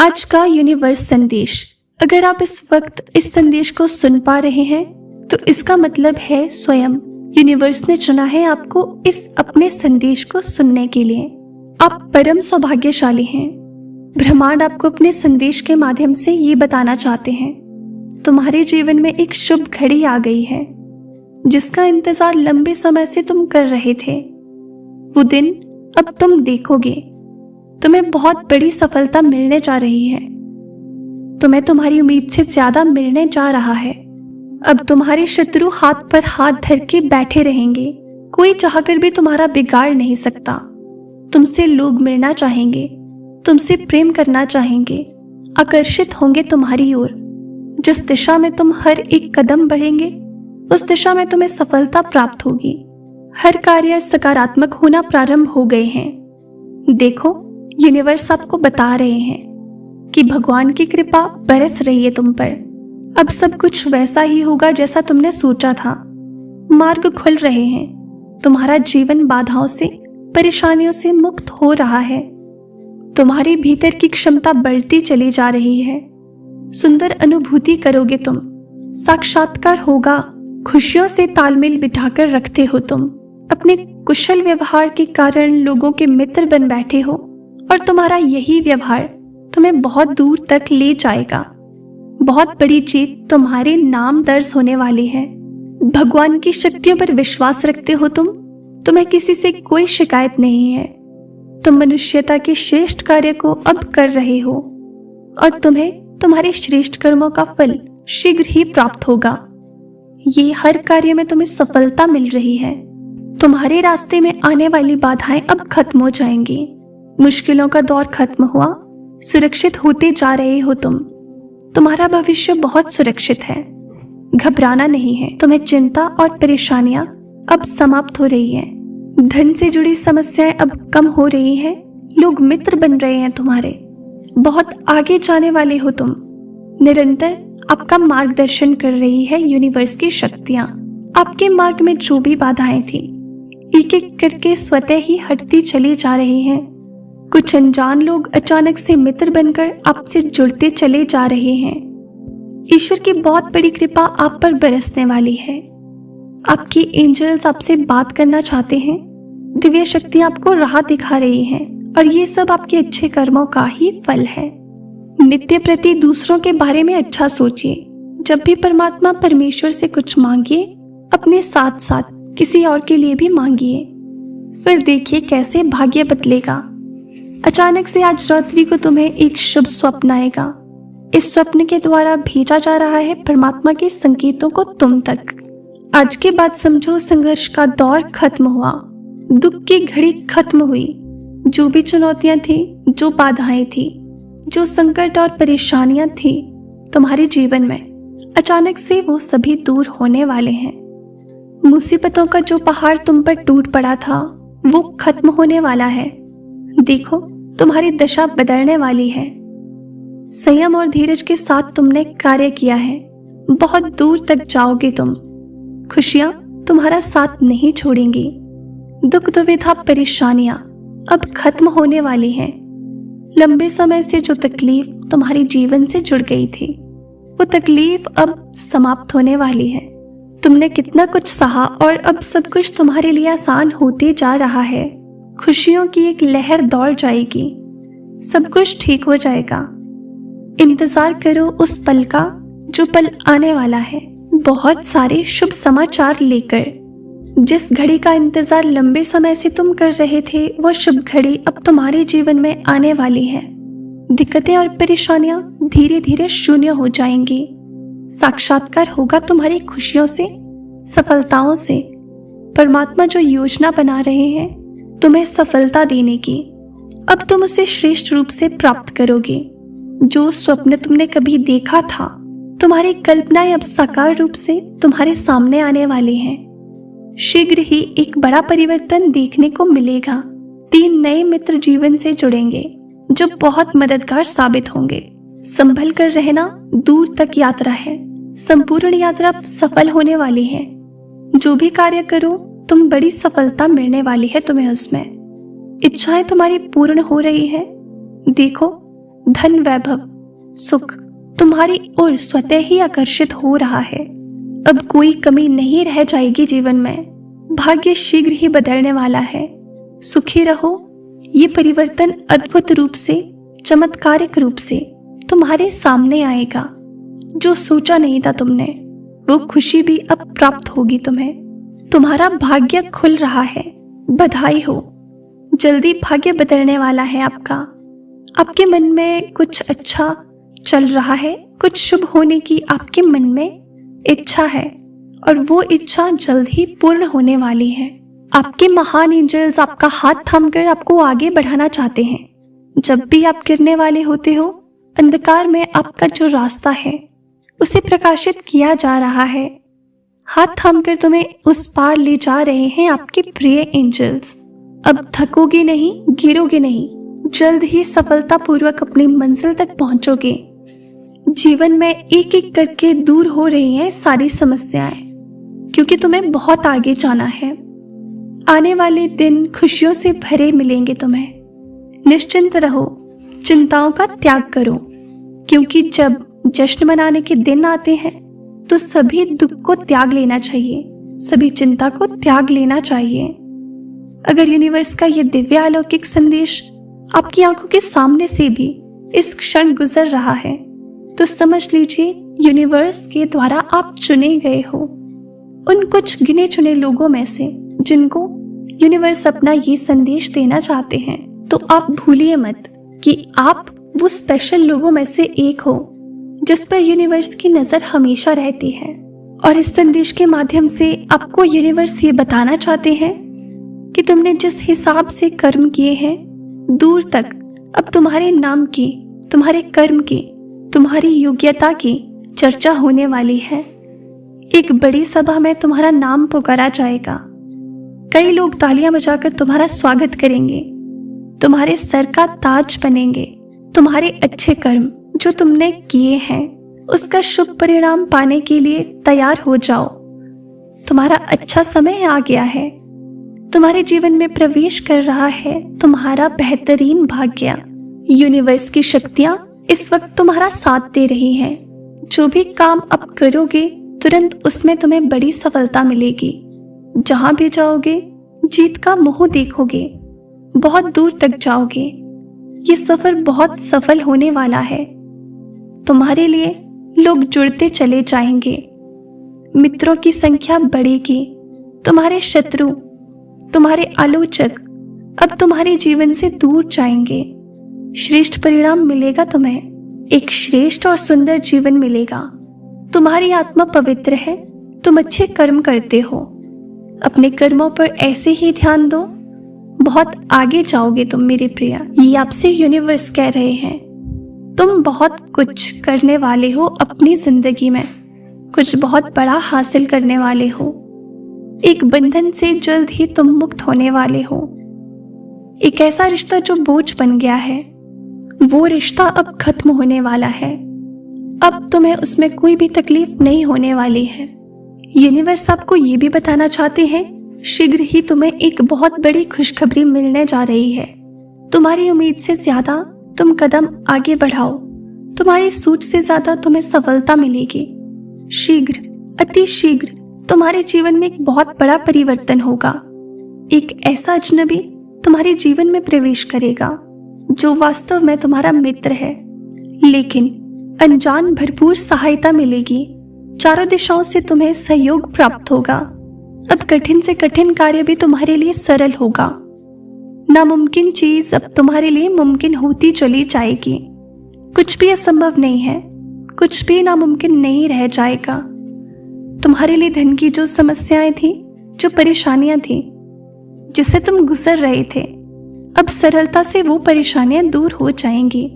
आज का यूनिवर्स संदेश। अगर आप इस वक्त इस संदेश को सुन पा रहे हैं तो इसका मतलब है स्वयं यूनिवर्स ने चुना है आपको इस अपने संदेश को सुनने के लिए। आप परम सौभाग्यशाली हैं। ब्रह्मांड आपको अपने संदेश के माध्यम से ये बताना चाहते हैं, तुम्हारे जीवन में एक शुभ घड़ी आ गई है जिसका इंतजार लंबे समय से तुम कर रहे थे। वो दिन अब तुम देखोगे। तुम्हें बहुत बड़ी सफलता मिलने जा रही है। तुम्हें तुम्हारी उम्मीद से ज्यादा मिलने जा रहा है। अब तुम्हारे शत्रु हाथ पर हाथ धर के बैठे रहेंगे। कोई चाहकर भी तुम्हारा बिगाड़ नहीं सकता। तुमसे लोग मिलना चाहेंगे, तुमसे प्रेम करना चाहेंगे, आकर्षित होंगे तुम्हारी ओर। जिस दिशा में तुम हर एक कदम बढ़ेंगे उस दिशा में तुम्हें सफलता प्राप्त होगी। हर कार्य सकारात्मक होना प्रारंभ हो गए हैं। देखो, यूनिवर्स आपको बता रहे हैं कि भगवान की कृपा बरस रही है तुम पर। अब सब कुछ वैसा ही होगा जैसा तुमने सोचा था। मार्ग खुल रहे हैं। तुम्हारा जीवन बाधाओं से, परेशानियों से मुक्त हो रहा है। तुम्हारे भीतर की क्षमता बढ़ती चली जा रही है। सुंदर अनुभूति करोगे तुम। साक्षात्कार होगा। खुशियों से तालमेल बिठाकर रखते हो तुम। अपने कुशल व्यवहार के कारण लोगों के मित्र बन बैठे हो और तुम्हारा यही व्यवहार तुम्हें बहुत दूर तक ले जाएगा। बहुत बड़ी जीत तुम्हारे नाम दर्ज होने वाली है। भगवान की शक्तियों पर विश्वास रखते हो तुम। तुम्हें किसी से कोई शिकायत नहीं है। तुम मनुष्यता के श्रेष्ठ कार्य को अब कर रहे हो और तुम्हें तुम्हारे श्रेष्ठ कर्मों का फल शीघ्र ही प्राप्त होगा। ये हर कार्य में तुम्हें सफलता मिल रही है। तुम्हारे रास्ते में आने वाली बाधाएं अब खत्म हो जाएंगी। मुश्किलों का दौर खत्म हुआ। सुरक्षित होते जा रहे हो तुम। तुम्हारा भविष्य बहुत सुरक्षित है। घबराना नहीं है। तुम्हें चिंता और परेशानियां अब समाप्त हो रही हैं। धन से जुड़ी समस्याएं अब कम हो रही हैं। लोग मित्र बन रहे हैं तुम्हारे। बहुत आगे जाने वाले हो तुम। निरंतर आपका मार्गदर्शन कर रही है यूनिवर्स की शक्तियां। आपके मार्ग में जो भी बाधाएं थी एक एक करके स्वतः ही हटती चली जा रही हैं। कुछ अनजान लोग अचानक से मित्र बनकर आपसे जुड़ते चले जा रहे हैं। ईश्वर की बहुत बड़ी कृपा आप पर बरसने वाली है। आपकी एंजल्स आपसे बात करना चाहते हैं। दिव्य शक्ति आपको राह दिखा रही है और ये सब आपके अच्छे कर्मों का ही फल है। नित्य प्रति दूसरों के बारे में अच्छा सोचिए। जब भी परमात्मा परमेश्वर से कुछ मांगिए, अपने साथ साथ किसी और के लिए भी मांगिए। फिर देखिए कैसे भाग्य बदलेगा। अचानक से आज रात्रि को तुम्हें एक शुभ स्वप्न आएगा। इस स्वप्न के द्वारा भेजा जा रहा है परमात्मा के संकेतों को तुम तक। आज के बाद समझो संघर्ष का दौर खत्म हुआ। दुख की घड़ी खत्म हुई। जो भी चुनौतियां थी, जो बाधाएं थी, जो संकट और परेशानियां थी तुम्हारे जीवन में, अचानक से वो सभी दूर होने वाले हैं। मुसीबतों का जो पहाड़ तुम पर टूट पड़ा था वो खत्म होने वाला है। देखो, तुम्हारी दशा बदलने वाली है। संयम और धीरज के साथ तुमने कार्य किया है। बहुत दूर तक जाओगे तुम। खुशियां तुम्हारा साथ नहीं छोड़ेंगी। दुख दुविधा परेशानियां अब खत्म होने वाली हैं। लंबे समय से जो तकलीफ तुम्हारे जीवन से जुड़ गई थी वो तकलीफ अब समाप्त होने वाली है। तुमने कितना कुछ सहा और अब सब कुछ तुम्हारे लिए आसान होते जा रहा है। खुशियों की एक लहर दौड़ जाएगी। सब कुछ ठीक हो जाएगा। इंतजार करो उस पल का जो पल आने वाला है, बहुत सारे शुभ समाचार लेकर। जिस घड़ी का इंतजार लंबे समय से तुम कर रहे थे वो शुभ घड़ी अब तुम्हारे जीवन में आने वाली है। दिक्कतें और परेशानियां धीरे धीरे शून्य हो जाएंगी। साक्षात्कार होगा तुम्हारी खुशियों से, सफलताओं से। परमात्मा जो योजना बना रहे हैं तुम्हें सफलता देने की, अब तुम उसे श्रेष्ठ रूप से प्राप्त करोगे। जो स्वप्न तुमने कभी देखा था, तुम्हारी कल्पनाएं अब साकार रूप से तुम्हारे सामने आने वाली हैं। शीघ्र ही एक बड़ा परिवर्तन देखने को मिलेगा। 3 नए मित्र जीवन से जुड़ेंगे जो बहुत मददगार साबित होंगे। संभल कर रहना। दूर तक यात्रा है। संपूर्ण यात्रा सफल होने वाली है। जो भी कार्य करो तुम बड़ी सफलता मिलने वाली है तुम्हें उसमें। इच्छाएं तुम्हारी पूर्ण हो रही है। देखो, धन, वैभव, सुख तुम्हारी ओर स्वतः ही आकर्षित हो रहा है। अब कोई कमी नहीं रह जाएगी जीवन में। भाग्य शीघ्र ही बदलने वाला है। सुखी रहो। ये परिवर्तन अद्भुत रूप से, चमत्कारिक रूप से तुम्हारे सामने आएगा। जो सोचा नहीं था तुमने, वो खुशी भी अब प्राप्त होगी तुम्हें। तुम्हारा भाग्य खुल रहा है। बधाई हो। जल्दी भाग्य बदलने वाला है आपका। आपके मन में कुछ अच्छा चल रहा है, कुछ शुभ होने की आपके मन में इच्छा है और वो इच्छा जल्द ही पूर्ण होने वाली है। आपके महान एंजल्स आपका हाथ थामकर आपको आगे बढ़ाना चाहते हैं। जब भी आप गिरने वाले होते हो, अंधकार में आपका जो रास्ता है उसे प्रकाशित किया जा रहा है। हाथ थामकर तुम्हें उस पार ले जा रहे हैं आपके प्रिय एंजल्स। अब थकोगे नहीं, गिरोगे नहीं। जल्द ही सफलतापूर्वक अपनी मंजिल तक पहुंचोगे। जीवन में एक एक करके दूर हो रही हैं सारी समस्याएं, क्योंकि तुम्हें बहुत आगे जाना है। आने वाले दिन खुशियों से भरे मिलेंगे तुम्हें। निश्चिंत रहो, चिंताओं का त्याग करो, क्योंकि जब जश्न मनाने के दिन आते हैं तो सभी दुख को त्याग लेना चाहिए, सभी चिंता को त्याग लेना चाहिए। अगर यूनिवर्स का ये दिव्य अलौकिक संदेश आपकी आंखों के सामने से भी इस क्षण गुजर रहा है तो समझ लीजिए यूनिवर्स के द्वारा आप चुने गए हो, उन कुछ गिने चुने लोगों में से जिनको यूनिवर्स अपना ये संदेश देना चाहते हैं। तो आप भूलिए मत कि आप वो स्पेशल लोगों में से एक हो जिस पर यूनिवर्स की नजर हमेशा रहती है। और इस संदेश के माध्यम से आपको यूनिवर्स ये बताना चाहते हैं कि तुमने जिस हिसाब से कर्म किए हैं, दूर तक अब तुम्हारे नाम की, तुम्हारे कर्म की, तुम्हारी योग्यता की चर्चा होने वाली है। एक बड़ी सभा में तुम्हारा नाम पुकारा जाएगा। कई लोग तालियां बजाकर तुम्हारा स्वागत करेंगे, तुम्हारे सर का ताज बनेंगे। तुम्हारे अच्छे कर्म जो तुमने किए हैं उसका शुभ परिणाम पाने के लिए तैयार हो जाओ। तुम्हारा अच्छा समय आ गया है। तुम्हारे जीवन में प्रवेश कर रहा है तुम्हारा बेहतरीन भाग्य। यूनिवर्स की शक्तियां इस वक्त तुम्हारा साथ दे रही हैं। जो भी काम अब करोगे तुरंत उसमें तुम्हें बड़ी सफलता मिलेगी। जहां भी जाओगे जीत का मुंह देखोगे, बहुत दूर तक जाओगे। ये सफर बहुत सफल होने वाला है। तुम्हारे लिए लोग जुड़ते चले जाएंगे, मित्रों की संख्या बढ़ेगी। तुम्हारे शत्रु, तुम्हारे आलोचक अब तुम्हारे जीवन से दूर जाएंगे। श्रेष्ठ परिणाम मिलेगा तुम्हें। एक श्रेष्ठ और सुंदर जीवन मिलेगा। तुम्हारी आत्मा पवित्र है। तुम अच्छे कर्म करते हो। अपने कर्मों पर ऐसे ही ध्यान दो, बहुत आगे जाओगे तुम मेरे प्रिय। ये आपसे यूनिवर्स कह रहे हैं। तुम बहुत कुछ करने वाले हो अपनी जिंदगी में, कुछ बहुत बड़ा हासिल करने वाले हो। एक बंधन से जल्द ही तुम मुक्त होने वाले हो। एक ऐसा रिश्ता जो बोझ बन गया है, वो रिश्ता अब खत्म होने वाला है। अब तुम्हें उसमें कोई भी तकलीफ नहीं होने वाली है। यूनिवर्स आपको ये भी बताना चाहते हैं, शीघ्र ही तुम्हें एक बहुत बड़ी खुशखबरी मिलने जा रही है। तुम्हारी उम्मीद से ज्यादा तुम कदम आगे बढ़ाओ। तुम्हारी सोच से ज्यादा तुम्हें सफलता मिलेगी। शीघ्र, अति शीघ्र तुम्हारे जीवन में एक बहुत बड़ा परिवर्तन होगा। एक ऐसा अजनबी तुम्हारे जीवन में प्रवेश करेगा जो वास्तव में तुम्हारा मित्र है, लेकिन अनजान भरपूर सहायता मिलेगी। चारों दिशाओं से तुम्हें सहयोग प्राप्त होगा। अब कठिन से कठिन कार्य भी तुम्हारे लिए सरल होगा। नामुमकिन चीज अब तुम्हारे लिए मुमकिन होती चली जाएगी। कुछ भी असंभव नहीं है, कुछ भी नामुमकिन नहीं रह जाएगा। तुम्हारे लिए धन की जो समस्याएं थी, जो परेशानियां थी, जिससे तुम गुजर रहे थे, अब सरलता से वो परेशानियां दूर हो जाएंगी।